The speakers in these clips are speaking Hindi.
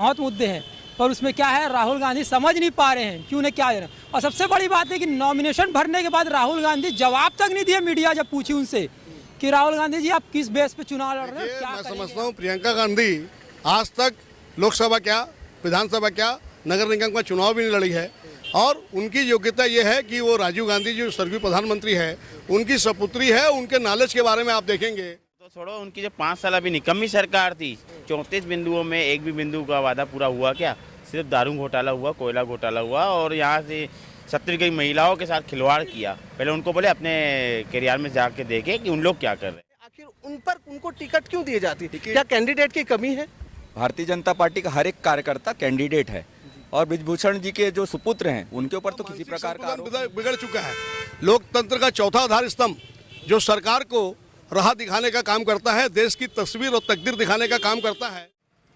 बहुत मुद्दे हैं, पर उसमें क्या है, राहुल गांधी समझ नहीं पा रहे हैं कि उन्हें क्या देना। और सबसे बड़ी बात है कि नॉमिनेशन भरने के बाद राहुल गांधी जवाब तक नहीं दिए, मीडिया जब पूछी उनसे कि राहुल गांधी जी आप किस बेस पे चुनाव लड़ रहे हैं, क्या मैं करेंगे? समझता हूँ प्रियंका गांधी आज तक लोकसभा क्या, विधानसभा क्या, नगर निगम का चुनाव भी नहीं लड़ी है। और उनकी योग्यता ये है कि वो राजीव गांधी जो स्वर्गीय प्रधानमंत्री है, उनकी सपुत्री है। उनके नॉलेज के बारे में आप देखेंगे तो छोड़ो, उनकी जो 5 साल अभी निकम्मी सरकार थी, 34 बिंदुओं में एक भी बिंदु का वादा पूरा हुआ क्या? सिर्फ दारू घोटाला हुआ, कोयला घोटाला हुआ और यहाँ से 70 की महिलाओं के साथ खिलवाड़ किया। पहले उनको बोले अपने करियर में जाके देखे कि उन लोग क्या कर रहे हैं। आखिर उन पर उनको टिकट क्यों दिए जाती है? क्या कैंडिडेट की कमी है? भारतीय जनता पार्टी का हर एक कार्यकर्ता कैंडिडेट है और ब्रिजभूषण जी के जो सुपुत्र हैं उनके ऊपर तो किसी प्रकार का आरोप बिगड़ चुका है। लोकतंत्र का चौथा आधार स्तंभ जो सरकार को राह दिखाने का काम करता है, देश की तस्वीर और तकदीर दिखाने का काम करता है।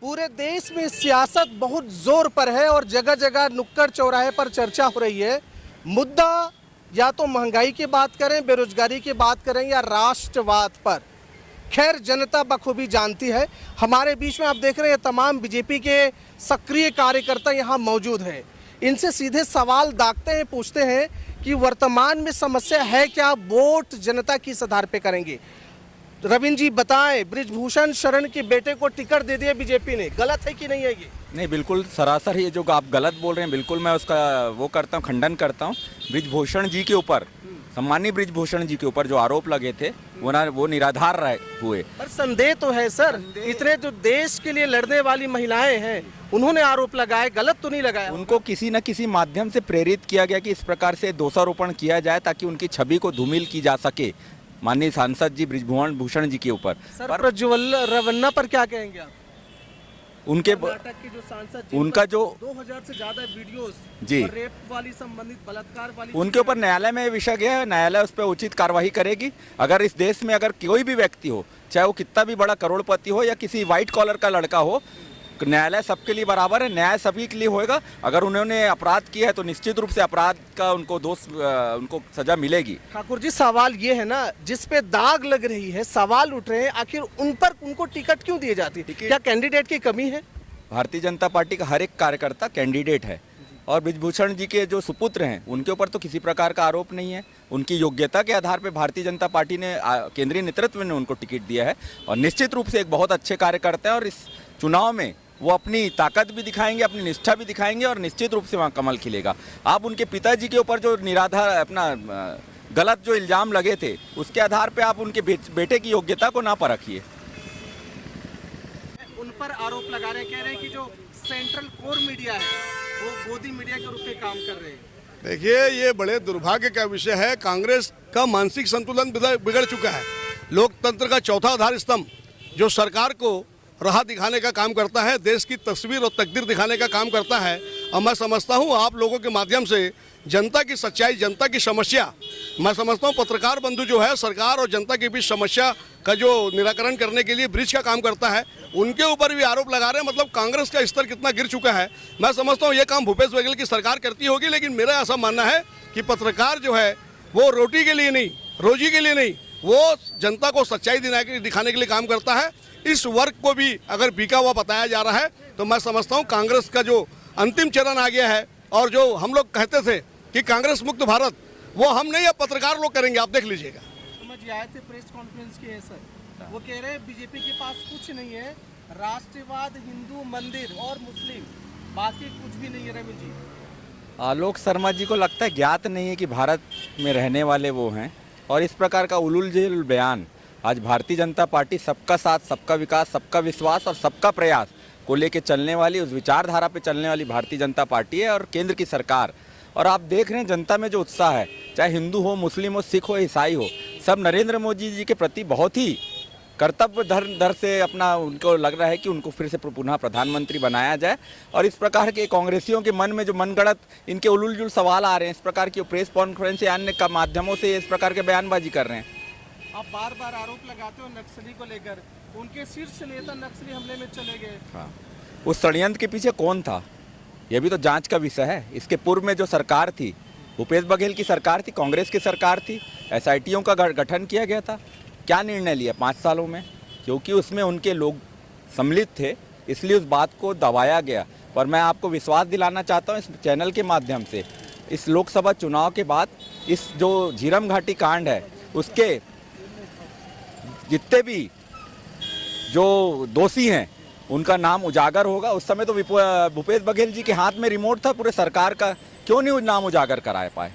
पूरे देश में सियासत बहुत जोर पर है और जगह जगह नुक्कड़ चौराहे पर चर्चा हो रही है। मुद्दा या तो महंगाई की बात करें, बेरोजगारी की बात करें या राष्ट्रवाद पर। खैर, जनता बखूबी जानती है। हमारे बीच में आप देख रहे हैं तमाम बीजेपी के सक्रिय कार्यकर्ता यहाँ मौजूद हैं। इनसे सीधे सवाल दागते हैं, पूछते हैं कि वर्तमान में समस्या है क्या, वोट जनता किस आधार पे करेंगे। रविंद्र जी बताएं, ब्रिजभूषण शरण के बेटे को टिकट दे दिया बीजेपी ने, गलत है कि नहीं है ये? नहीं, बिल्कुल सरासर ये जो आप गलत बोल रहे हैं, बिल्कुल मैं उसका वो करता हूँ, खंडन करता हूँ। ब्रिजभूषण जी के ऊपर, सम्मानीय ब्रिजभूषण जी के ऊपर जो आरोप लगे थे वो निराधार हुए। पर संदेह तो है सर, इतने जो देश के लिए लड़ने वाली महिलाएं हैं उन्होंने आरोप लगाए, गलत तो नहीं लगाया? उनको किसी न किसी माध्यम से प्रेरित किया गया कि इस प्रकार से दोषारोपण किया जाए ताकि उनकी छवि को धूमिल की जा सके माननीय सांसद जी ब्रिजभूषण जी के ऊपर। सर, प्रज्वल रवन्ना पर क्या कहेंगे आप? उनके कर्नाटक के जो सांसद, उनका जो 2000 से ज्यादा वीडियोस जी रेप वाली संबंधित, बलात्कार वाली, उनके ऊपर न्यायालय में विषय गया है, न्यायालय उस पर उचित कार्रवाई करेगी। अगर इस देश में अगर कोई भी व्यक्ति हो, चाहे वो कितना भी बड़ा करोड़पति हो या किसी व्हाइट कॉलर का लड़का हो, न्यायालय सबके लिए बराबर है, न्याय सभी के लिए होएगा। अगर उन्होंने अपराध किया है तो निश्चित रूप से अपराध का उनको सजा मिलेगी। ठाकुर जी, सवाल ये है ना, जिस पे दाग लग रही है, सवाल उठ रहे हैं, आखिर उन पर उनको टिकट क्यों दिए जाती है? क्या कैंडिडेट की कमी है? भारतीय जनता पार्टी का हर एक कार्यकर्ता कैंडिडेट है और ब्रिजभूषण जी के जो सुपुत्र हैं उनके ऊपर तो किसी प्रकार का आरोप नहीं है। उनकी योग्यता के आधार पर भारतीय जनता पार्टी ने, केंद्रीय नेतृत्व ने उनको टिकट दिया है और निश्चित रूप से एक बहुत अच्छे कार्यकर्ता है और इस चुनाव में वो अपनी ताकत भी दिखाएंगे, अपनी निष्ठा भी दिखाएंगे और निश्चित रूप से वहाँ कमल खिलेगा। आप उनके पिताजी के ऊपर जो निराधार अपना गलत जो इल्ज़ाम लगे थे उसके आधार पे आप उनके बेटे की योग्यता को ना परखिए। उन पर आरोप लगा रहे, कह रहे हैं कि जो सेंट्रल कोर मीडिया है वो गोदी मीडिया के रूप में काम कर रहे हैं। देखिए, ये बड़े दुर्भाग्य का विषय है। कांग्रेस का मानसिक संतुलन बिगड़ चुका है। लोकतंत्र का चौथा आधार स्तंभ जो सरकार को राह दिखाने का काम करता है, देश की तस्वीर और तकदीर दिखाने का काम करता है। और मैं समझता हूँ आप लोगों के माध्यम से जनता की सच्चाई, जनता की समस्या, मैं समझता हूँ पत्रकार बंधु जो है सरकार और जनता के बीच समस्या का जो निराकरण करने के लिए ब्रिज का काम करता है, उनके ऊपर भी आरोप लगा रहे हैं। मतलब कांग्रेस का स्तर कितना गिर चुका है। मैं समझता हूँ ये काम भूपेश बघेल की सरकार करती होगी, लेकिन मेरा ऐसा मानना है कि पत्रकार जो है वो रोटी के लिए नहीं, रोजी के लिए नहीं, वो जनता को सच्चाई दिखाने के लिए काम करता है। इस वर्ग को भी अगर बिका हुआ बताया जा रहा है तो मैं समझता हूँ कांग्रेस का जो अंतिम चरण आ गया है। और जो हम लोग कहते थे कि कांग्रेस मुक्त भारत, वो हम नहीं, अब पत्रकार लोग करेंगे, आप देख लीजिएगा। समझ आए थे प्रेस कॉन्फ्रेंस के है सर, वो कह रहे हैं बीजेपी के पास कुछ नहीं है, राष्ट्रवाद, हिंदू, मंदिर और मुस्लिम, बाकी कुछ भी नहीं है। रवि जी, आलोक शर्मा जी को लगता है ज्ञात नहीं है कि भारत में रहने वाले वो हैं और इस प्रकार का उलूल जुलूल बयान। आज भारतीय जनता पार्टी सबका साथ, सबका विकास, सबका विश्वास और सबका प्रयास को लेके चलने वाली, उस विचारधारा पे चलने वाली भारतीय जनता पार्टी है और केंद्र की सरकार। और आप देख रहे हैं जनता में जो उत्साह है, चाहे हिंदू हो, मुस्लिम हो, सिख हो, ईसाई हो, सब नरेंद्र मोदी जी के प्रति बहुत ही कर्तव्य धर से अपना, उनको लग रहा है कि उनको फिर से पुनः प्रधानमंत्री बनाया जाए। और इस प्रकार के कांग्रेसियों के मन में जो मनगढ़ंत इनके उलूल जुलूल सवाल आ रहे हैं, इस प्रकार की प्रेस कॉन्फ्रेंस या अन्य माध्यमों से इस प्रकार के बयानबाजी कर रहे हैं। आप बार बार आरोप लगाते हो नक्सली को लेकर, उनके शीर्ष नेता नक्सली हमले में चले गए। हाँ, उस षड्यंत्र के पीछे कौन था यह भी तो जांच का विषय है। इसके पूर्व में जो सरकार थी, भूपेश बघेल की सरकार थी, कांग्रेस की सरकार थी, SITओं का गठन किया गया था। क्या निर्णय लिया 5 सालों में? क्योंकि उसमें उनके लोग सम्मिलित थे, इसलिए उस बात को दबाया गया। पर मैं आपको विश्वास दिलाना चाहता हूँ इस चैनल के माध्यम से, इस लोकसभा चुनाव के बाद इस जो झीरम घाटी कांड है उसके जितने भी जो दोषी हैं उनका नाम उजागर होगा। उस समय तो भूपेश बघेल जी के हाथ में रिमोट था पूरे सरकार का, क्यों नहीं नाम उजागर करा पाए।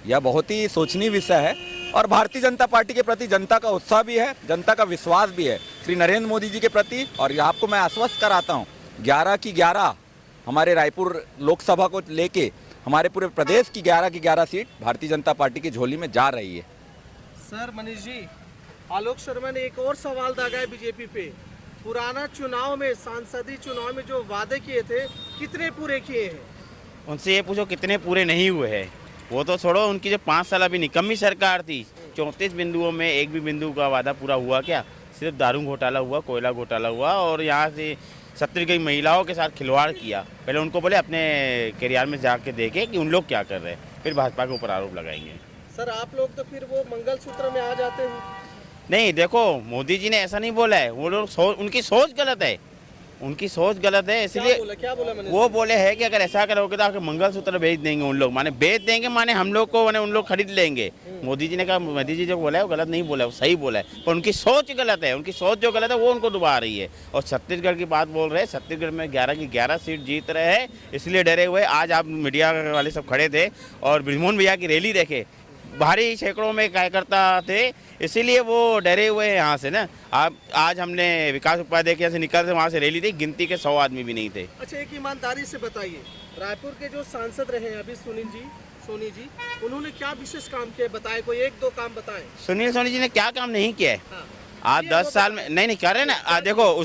यह बहुत ही सोचनीय विषय है और भारतीय जनता पार्टी के प्रति जनता का उत्साह भी है, जनता का विश्वास भी है श्री नरेंद्र मोदी जी के प्रति। और आपको मैं आश्वस्त कराता हूँ 11 की 11 हमारे रायपुर लोकसभा को लेके हमारे पूरे प्रदेश की 11 सीट भारतीय जनता पार्टी की झोली में जा रही है। सर मनीष जी, आलोक शर्मा ने एक और सवाल दागा है बीजेपी पे। पुराना चुनाव में, सांसदीय चुनाव में जो वादे किए थे कितने पूरे किए हैं? उनसे ये पूछो कितने पूरे नहीं हुए हैं। वो तो छोड़ो, उनकी जो 5 साल अभी निकम्मी सरकार थी, 34 बिंदुओं में एक भी बिंदु का वादा पूरा हुआ क्या? सिर्फ दारू घोटाला हुआ, कोयला घोटाला हुआ और यहाँ से 70 की महिलाओं के साथ खिलवाड़ किया। पहले उनको बोले अपने कैरियर में जाके देखे कि उन लोग क्या कर रहे हैं, फिर भाजपा के ऊपर आरोप लगाएंगे। सर आप लोग तो फिर वो मंगलसूत्र में आ जाते हैं। नहीं, देखो मोदी जी ने ऐसा नहीं बोला है, वो लोग उनकी सोच गलत है, उनकी सोच गलत है। इसलिए क्या बोला मैंने? वो बोले हैं कि अगर ऐसा करोगे तो आपके मंगलसूत्र बेच देंगे उन लोग, माने बेच देंगे, माने हम लोग को माने उन लोग खरीद लेंगे। मोदी जी ने कहा, मोदी जी जो बोला है वो गलत नहीं बोला है, वो सही बोला है, पर उनकी सोच गलत है। उनकी सोच जो गलत है वो उनको डुबा रही है। और छत्तीसगढ़ की बात बोल रहे हैं, छत्तीसगढ़ में 11 की 11 सीट जीत रहे हैं, इसलिए डरे हुए। आज आप मीडिया वाले सब खड़े थे और बृजमोहन भैया की रैली देखे, भारी सैकड़ों में कार्यकर्ता थे, इसीलिए वो डरे हुए हैं यहाँ से ना। आज हमने विकास उपाध्याय के यहाँ से निकल से वहाँ से रैली थी, गिनती के 100 आदमी भी नहीं थे। अच्छा, एक ईमानदारी से बताइए, रायपुर के जो सांसद रहे हैं अभी सोनी जी, उन्होंने क्या विशेष काम किए बताए? कोई 1-2 काम बताएं। सुनील सोनी जी ने क्या काम नहीं किया है? हाँ। आज 10 साल में नहीं कर रहे ना। देखो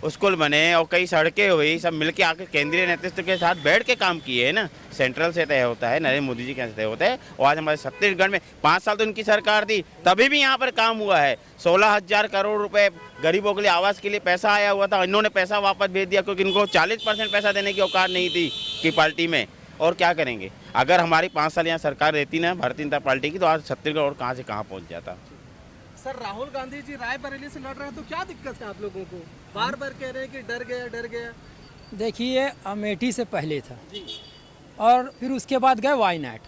स्कूल बने और कई सड़कें हुई, सब मिलके आके केंद्रीय नेतृत्व के साथ बैठ के काम किए है ना। सेंट्रल से तय होता है, नरेंद्र मोदी जी के तय होता है। और आज हमारे छत्तीसगढ़ में 5 साल तो उनकी सरकार थी, तभी भी यहाँ पर काम हुआ है। 16,000 करोड़ रुपए गरीबों के लिए, आवास के लिए पैसा आया हुआ था, इन्होंने पैसा वापस भेज दिया क्योंकि इनको 40% पैसा देने की औकात नहीं थी कि पार्टी में। और क्या करेंगे? अगर हमारी 5 साल यहाँ सरकार रहती ना भारतीय जनता पार्टी की, तो आज छत्तीसगढ़ और कहाँ से कहाँ पहुँच जाता। सर राहुल गांधी जी रायबरेली से लड़ रहे हैं, तो क्या दिक्कत है आप लोगों को? बार बार कह रहे हैं कि डर गया। देखिए, अमेठी से पहले था और फिर उसके बाद गए वायनाड।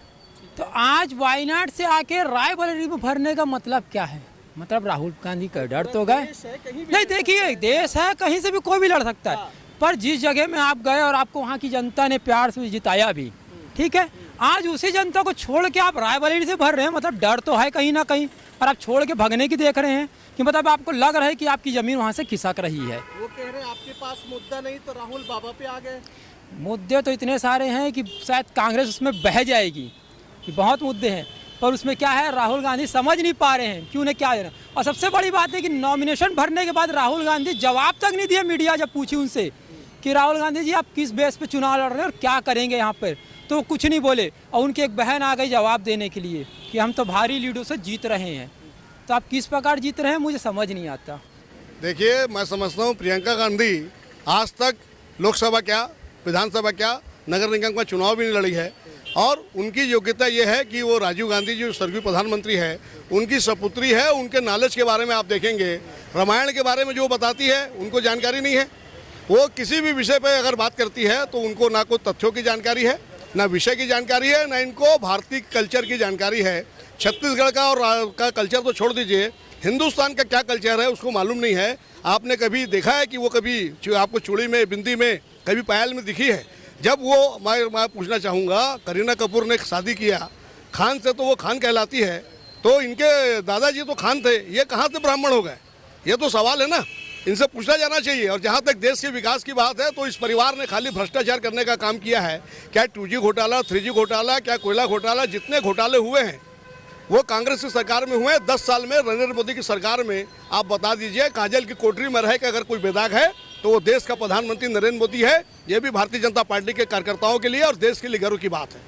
तो आज वायनाड से आके रायबरेली में भरने का मतलब क्या है? मतलब राहुल गांधी का डर तो गए नहीं। देखिए, देश है, कहीं से भी कोई भी लड़ सकता है, पर जिस जगह में आप गए और आपको वहाँ की जनता ने प्यार से जिताया भी, ठीक है, आज उसी जनता को छोड़ के आप रायबरेली से भर रहे हैं, मतलब डर तो है कहीं ना कहीं। और आप छोड़ के भगने की देख रहे हैं कि मतलब आपको लग रहा है कि आपकी ज़मीन वहाँ से खिसक रही है। वो कह रहे हैं आपके पास मुद्दा नहीं तो राहुल बाबा पे आ गए। मुद्दे तो इतने सारे हैं कि शायद कांग्रेस उसमें बह जाएगी, कि बहुत मुद्दे हैं, पर उसमें क्या है, राहुल गांधी समझ नहीं पा रहे हैं कि उन्हें क्या देना। और सबसे बड़ी बात है कि नॉमिनेशन भरने के बाद राहुल गांधी जवाब तक नहीं दिए। मीडिया जब पूछी उनसे कि राहुल गांधी जी आप किस बेस पे चुनाव लड़ रहे हैं और क्या करेंगे यहाँ पर, तो कुछ नहीं बोले। और उनकी एक बहन आ गई जवाब देने के लिए कि हम तो भारी लीडों से जीत रहे हैं। तो आप किस प्रकार जीत रहे हैं मुझे समझ नहीं आता। देखिए, मैं समझता हूँ प्रियंका गांधी आज तक लोकसभा क्या, विधानसभा क्या, नगर निगम का चुनाव भी नहीं लड़ी है। और उनकी योग्यता ये है कि वो राजीव गांधी जो स्वर्गीय प्रधानमंत्री है उनकी सपुत्री है। उनके नॉलेज के बारे में आप देखेंगे, रामायण के बारे में जो बताती है उनको जानकारी नहीं है। वो किसी भी विषय पर अगर बात करती है तो उनको ना कोई तथ्यों की जानकारी है, ना विषय की जानकारी है, ना इनको भारतीय कल्चर की जानकारी है। छत्तीसगढ़ का और का कल्चर तो छोड़ दीजिए, हिंदुस्तान का क्या कल्चर है उसको मालूम नहीं है। आपने कभी देखा है कि वो कभी आपको चूड़ी में, बिंदी में, कभी पायल में दिखी है? जब वो मैं पूछना चाहूँगा, करीना कपूर ने शादी किया खान से, तो वो खान कहलाती है, तो इनके दादाजी तो खान थे, ये कहाँ से ब्राह्मण हो गए? ये तो सवाल है ना, इनसे पूछना जाना चाहिए। और जहाँ तक देश के विकास की बात है, तो इस परिवार ने खाली भ्रष्टाचार करने का काम किया है। क्या 2G घोटाला, 3G घोटाला, क्या कोयला घोटाला, जितने घोटाले हुए हैं वो कांग्रेस की सरकार में हुए हैं। 10 साल में नरेंद्र मोदी की सरकार में आप बता दीजिए, काजल की कोठरी में रह के अगर कोई बेदाग है तो वो देश का प्रधानमंत्री नरेंद्र मोदी है। ये भी भारतीय जनता पार्टी के कार्यकर्ताओं के लिए और देश के लिए गर्व की बात है।